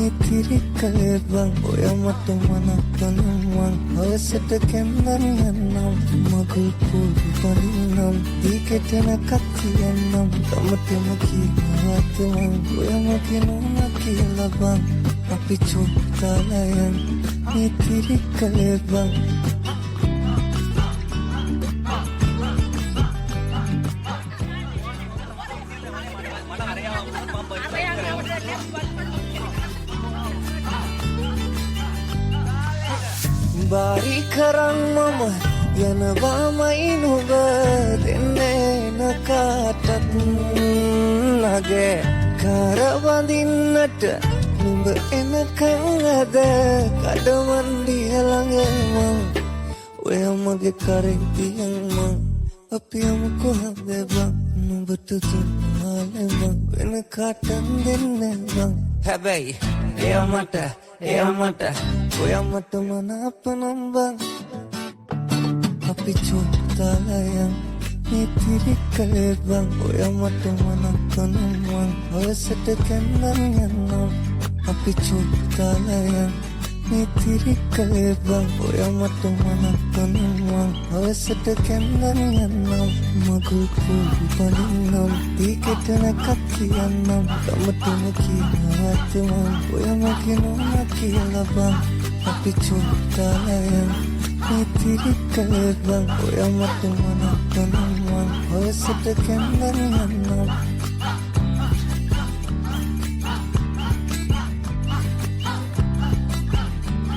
නිතිරිකලේ බං ඔය මට මනකනම් හවසට කැම්බර් යන්නම් මගුල් පොඩි පරිනම් දීකෙටන කක්කියන්නම් තමතම කියනවත් මං ඔය මගේ නෝනා කියලා බං අපි චොක්තාලයන් නිතිරිකලේ බං බාරි කරන්නම යනවාමයි නුඹ දෙන්නේ නකාටත් නගේ කරවඳින්නට නුඹ එනකන් අද කඩමන්ඩිය ළඟ මං ඔය මගේ කරේ තියන් මං අපි යමු කොහොමද බං නුඹට දුන්නාලේ මං වෙන කාටත් දෙන්නේ බං හැබැයි එයා මට ඔය මට මනාපනම් බං අපි චොක්තාලයන් නිතිරිකලේ බං ඔය මට මනාපනම් බං හවසට කැම්බර් යන්නම් අපි චොක්තාලයන් නිතිරිකලේ බං ඔය මට මනාපනම් බං හවසට කැම්බර් යන්නම් මගුල් පොඩි පරිනම් දීකෙටන කක්කියන්නම් තමතම කියනවත් මං ඔය මගේ නෝනා කියලා බං අපි චොක්තාලයන් නිතිරිකලේ බං ඔය මට මනාපනම් බං හවසට කැම්බර් යන්නම්